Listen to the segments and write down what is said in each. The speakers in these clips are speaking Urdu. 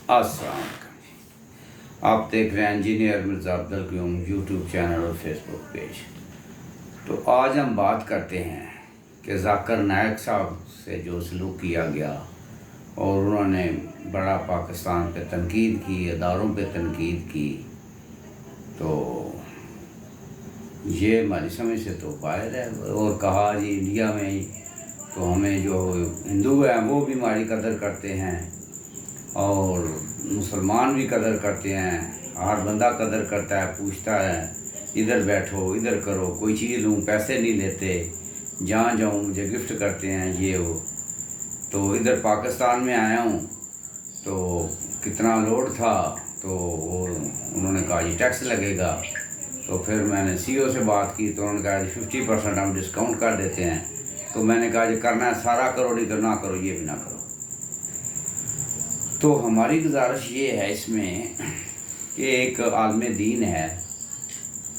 السلام علیکم، آپ دیکھ رہے ہیں engineer Mirza Abdul Qayyum YouTube channel اور فیس بک پیج۔ تو آج ہم بات کرتے ہیں کہ ذاکر نائک صاحب سے جو سلوک کیا گیا اور انہوں نے بڑا پاکستان پہ تنقید کی، اداروں پہ تنقید کی، تو یہ ہماری سمجھ سے تو باہر ہے۔ اور کہا جی انڈیا میں تو ہمیں جو ہندو ہیں وہ بھی ہماری قدر کرتے ہیں اور مسلمان بھی قدر کرتے ہیں، ہر بندہ قدر کرتا ہے، پوچھتا ہے ادھر بیٹھو ادھر کرو، کوئی چیز لوں پیسے نہیں لیتے، جہاں جاؤں مجھے گفٹ کرتے ہیں یہ وہ۔ تو ادھر پاکستان میں آیا ہوں تو کتنا لوڈ تھا، تو انہوں نے کہا جی ٹیکس لگے گا۔ تو پھر میں نے سی او سے بات کی تو انہوں نے کہا جی 50% ہم ڈسکاؤنٹ کر دیتے ہیں۔ تو میں نے کہا جی کرنا ہے سارا کرو، نہیں تو نہ کرو، یہ بھی نہ کرو۔ تو ہماری گزارش یہ ہے اس میں کہ ایک عالم دین ہے،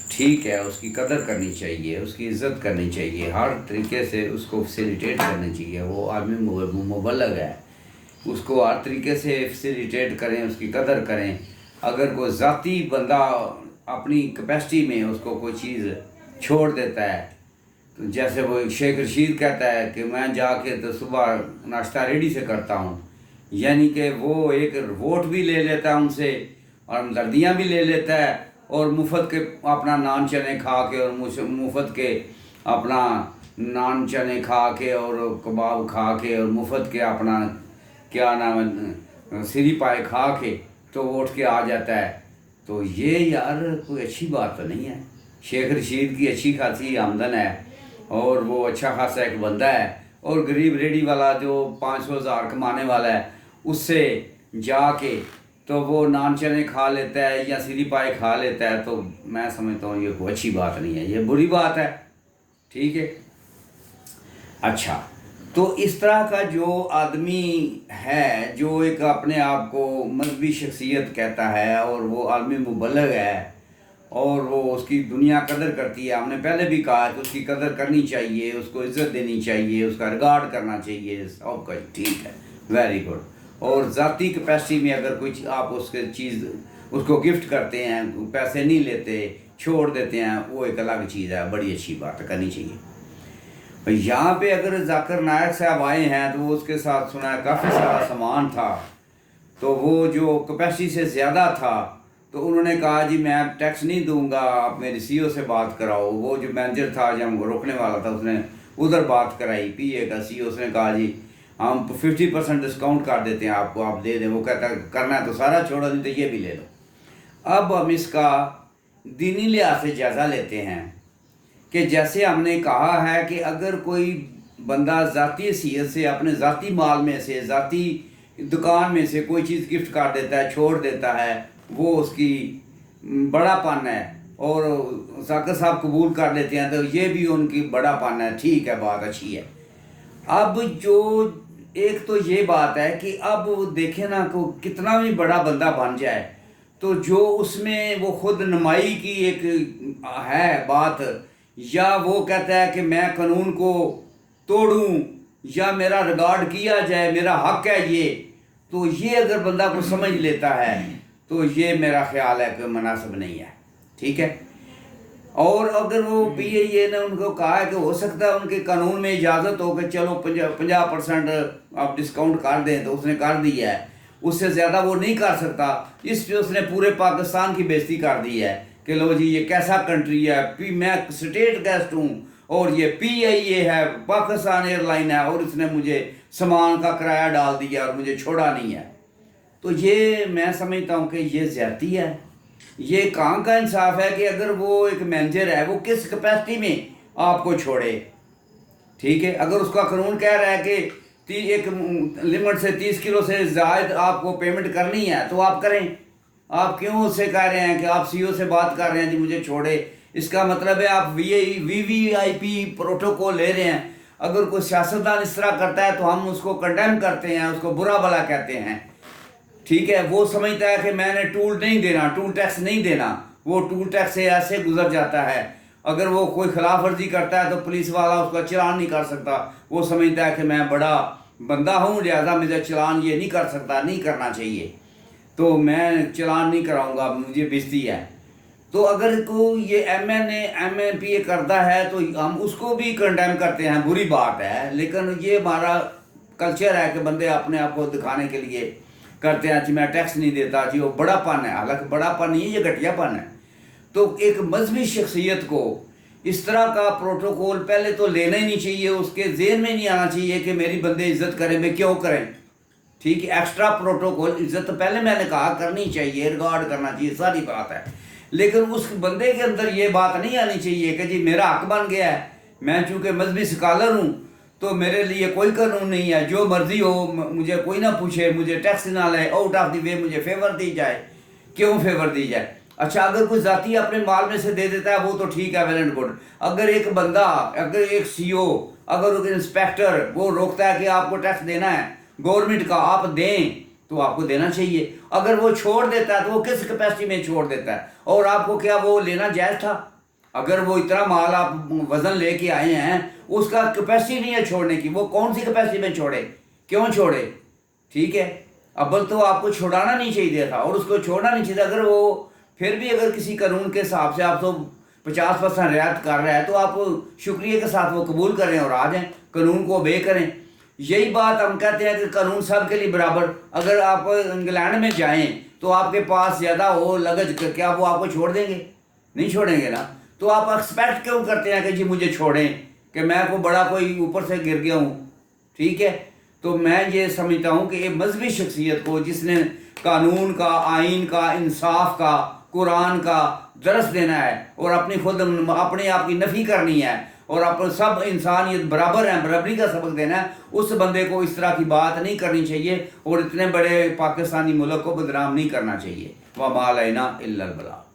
ٹھیک ہے، اس کی قدر کرنی چاہیے، اس کی عزت کرنی چاہیے، ہر طریقے سے اس کو فیسیلیٹیٹ کرنی چاہیے۔ وہ عالم مبلغ ہے، اس کو ہر طریقے سے فیسیلیٹیٹ کریں، اس کی قدر کریں۔ اگر کوئی ذاتی بندہ اپنی کیپیسٹی میں اس کو کوئی چیز چھوڑ دیتا ہے، تو جیسے وہ شیخ رشید کہتا ہے کہ میں جا کے تو صبح ناشتہ ریڈی سے کرتا ہوں، یعنی کہ وہ ایک ووٹ بھی لے لیتا ہے ان سے اور ہمدردیاں بھی لے لیتا ہے، اور مفت کے اپنا نان چنے کھا کے اور مفت کے اپنا نان چنے کھا کے اور کباب کھا کے اور مفت کے اپنا کیا نام ہے سری پائے کھا کے تو ووٹ کے آ جاتا ہے۔ تو یہ یار کوئی اچھی بات تو نہیں ہے۔ شیخ رشید کی اچھی خاصی آمدن ہے اور وہ اچھا خاصا ایک بندہ ہے، اور غریب ریڈی والا جو 500,000 کمانے والا ہے اس سے جا کے تو وہ نان چنے کھا لیتا ہے یا سری پائے کھا لیتا ہے، تو میں سمجھتا ہوں یہ کوئی اچھی بات نہیں ہے، یہ بری بات ہے، ٹھیک ہے۔ اچھا، تو اس طرح کا جو آدمی ہے جو ایک اپنے آپ کو مذہبی شخصیت کہتا ہے اور وہ عالم مبلغ ہے اور وہ اس کی دنیا قدر کرتی ہے، ہم نے پہلے بھی کہا کہ اس کی قدر کرنی چاہیے، اس کو عزت دینی چاہیے، اس کا ریگارڈ کرنا چاہیے، سب کا ٹھیک ہے، ویری گڈ۔ اور ذاتی کیپیسٹی میں اگر کوئی آپ اس کے چیز اس کو گفٹ کرتے ہیں، پیسے نہیں لیتے، چھوڑ دیتے ہیں، وہ ایک الگ چیز ہے، بڑی اچھی بات ہے، کرنی چاہیے۔ یہاں پہ اگر ذاکر نائک صاحب آئے ہیں تو وہ اس کے ساتھ سنا ہے کافی سارا سامان تھا، تو وہ جو کیپیسٹی سے زیادہ تھا تو انہوں نے کہا جی میں ٹیکس نہیں دوں گا، آپ میری سی او سے بات کراؤ۔ وہ جو مینیجر تھا جو ہم کو روکنے والا تھا اس نے ادھر بات کرائی، پی اے کا سی او، اس نے کہا جی ہم 50% ڈسکاؤنٹ کر دیتے ہیں آپ کو، آپ دے دیں۔ وہ کہتا ہے کرنا ہے تو سارا چھوڑو، نہیں تو یہ بھی لے لو۔ اب ہم اس کا دینی لحاظ سے جائزہ لیتے ہیں کہ جیسے ہم نے کہا ہے کہ اگر کوئی بندہ ذاتی حیثیت سے اپنے ذاتی مال میں سے، ذاتی دکان میں سے کوئی چیز گفٹ کر دیتا ہے، چھوڑ دیتا ہے، وہ اس کی بڑا پن ہے، اور ذاکر صاحب قبول کر لیتے ہیں تو یہ بھی ان کی بڑا پن ہے، ٹھیک ہے، بات اچھی ہے۔ اب جو ایک تو یہ بات ہے کہ اب دیکھیں نا کہ کتنا بھی بڑا بندہ بن جائے تو جو اس میں وہ خود نمائی کی ایک ہے بات، یا وہ کہتا ہے کہ میں قانون کو توڑوں یا میرا ریگارڈ کیا جائے، میرا حق ہے یہ، تو یہ اگر بندہ کو سمجھ لیتا ہے تو یہ میرا خیال ہے کہ مناسب نہیں ہے، ٹھیک ہے۔ اور اگر وہ پی اے اے نے ان کو کہا ہے کہ ہو سکتا ہے ان کے قانون میں اجازت ہو کہ چلو 50% آپ ڈسکاؤنٹ کر دیں، تو اس نے کر دیا ہے، اس سے زیادہ وہ نہیں کر سکتا۔ اس پہ اس نے پورے پاکستان کی بےزتی کر دی ہے کہ لو جی یہ کیسا کنٹری ہے، میں اسٹیٹ گیسٹ ہوں اور یہ پی آئی اے ہے، پاکستان ایئر لائن ہے، اور اس نے مجھے سامان کا کرایہ ڈال دیا اور مجھے چھوڑا نہیں ہے۔ تو یہ میں سمجھتا ہوں کہ یہ زیادتی ہے، یہ کہاں کا انصاف ہے کہ اگر وہ ایک مینیجر ہے وہ کس کیپیسٹی میں آپ کو چھوڑے، ٹھیک ہے۔ اگر اس کا قانون کہہ رہا ہے کہ ایک لمٹ سے 30 کلو سے زائد آپ کو پیمنٹ کرنی ہے تو آپ کریں۔ آپ کیوں اس سے کہہ رہے ہیں کہ آپ سی او سے بات کر رہے ہیں جی مجھے چھوڑے؟ اس کا مطلب ہے آپ وی آئی پی پروٹوکول لے رہے ہیں۔ اگر کوئی سیاستدان اس طرح کرتا ہے تو ہم اس کو کنڈیم کرتے ہیں، اس کو برا بھلا کہتے ہیں، ٹھیک ہے۔ وہ سمجھتا ہے کہ میں نے ٹول نہیں دینا، ٹول ٹیکس نہیں دینا، وہ ٹول ٹیکس سے ایسے گزر جاتا ہے۔ اگر وہ کوئی خلاف ورزی کرتا ہے تو پولیس والا اس کا چلان نہیں کر سکتا، وہ سمجھتا ہے کہ میں بڑا بندہ ہوں لہذا مجھے چلان یہ نہیں کر سکتا، نہیں کرنا چاہیے۔ تو میں چلان نہیں کراؤں گا، مجھے بےزتی ہے. تو اگر کوئی یہ ایم اے پی اے کرتا ہے تو ہم اس کو بھی کنڈیم کرتے ہیں، بری بات ہے. لیکن یہ ہمارا کلچر ہے کہ بندے اپنے آپ کو دکھانے کے لیے کرتے ہیں جی میں ٹیکس نہیں دیتا جی، وہ بڑا پن ہے. حالانکہ بڑا پن نہیں، یہ گھٹیا پن ہے. تو ایک مذہبی شخصیت کو اس طرح کا پروٹوکول پہلے تو لینا ہی نہیں چاہیے، اس کے ذہن میں نہیں آنا چاہیے کہ میری بندے عزت کریں، میں کیوں کریں. ٹھیک ہے، ایکسٹرا پروٹوکول عزت تو پہلے میں نے کہا کرنی چاہیے، ریگارڈ کرنا چاہیے، ساری بات ہے. لیکن اس بندے کے اندر یہ بات نہیں آنی چاہیے کہ جی میرا حق بن گیا ہے، میں چونکہ مذہبی اسکالر ہوں تو میرے لیے کوئی قانون نہیں ہے، جو مرضی ہو مجھے کوئی نہ پوچھے، مجھے ٹیکس نہ لے، آؤٹ آف دی وے مجھے فیور دی جائے. کیوں فیور دی جائے؟ اچھا اگر کوئی ذاتی اپنے مال میں سے دے دیتا ہے وہ تو ٹھیک ہے، ویل اینڈ گڈ. اگر ایک بندہ، اگر ایک سی او، اگر ایک انسپیکٹر وہ روکتا ہے کہ آپ کو ٹیکس دینا ہے گورنمنٹ کا، آپ دیں، تو آپ کو دینا چاہیے. اگر وہ چھوڑ دیتا ہے تو وہ کس کیپیسٹی میں چھوڑ دیتا ہے، اور آپ کو کیا وہ لینا جائز تھا؟ اگر وہ اتنا مال آپ وزن لے کے آئے ہیں، اس کا کیپیسٹی نہیں ہے چھوڑنے کی، وہ کون سی کیپیسٹی میں چھوڑے؟ کیوں چھوڑے؟ ٹھیک ہے، ابل تو آپ کو چھوڑانا نہیں چاہیے تھا، اور اس کو چھوڑنا نہیں چاہیے. اگر وہ پھر بھی اگر کسی قانون کے حساب سے آپ تو 50% رعایت کر رہا ہے تو آپ شکریہ کے ساتھ وہ قبول کریں اور آ جائیں، قانون کو اوبے کریں. یہی بات ہم کہتے ہیں کہ قانون سب کے لیے برابر. اگر آپ انگلینڈ میں جائیں تو آپ کے پاس زیادہ ہو لگج، کیا وہ آپ کو چھوڑ دیں گے؟ نہیں چھوڑیں گے نا. تو آپ ایکسپیکٹ کیوں کرتے ہیں کہ جی مجھے چھوڑیں، کہ میں کو بڑا کوئی اوپر سے گر گیا ہوں؟ ٹھیک ہے، تو میں یہ سمجھتا ہوں کہ ایک مذہبی شخصیت کو جس نے قانون کا، آئین کا، انصاف کا، قرآن کا درس دینا ہے اور اپنے آپ کی نفی کرنی ہے اور سب انسانیت برابر ہیں، برابری کا سبق دینا ہے، اس بندے کو اس طرح کی بات نہیں کرنی چاہیے اور اتنے بڑے پاکستانی ملک کو بدنام نہیں کرنا چاہیے. وَمَا عَلَيْنَا إِلَّا الْبَلَاغُ.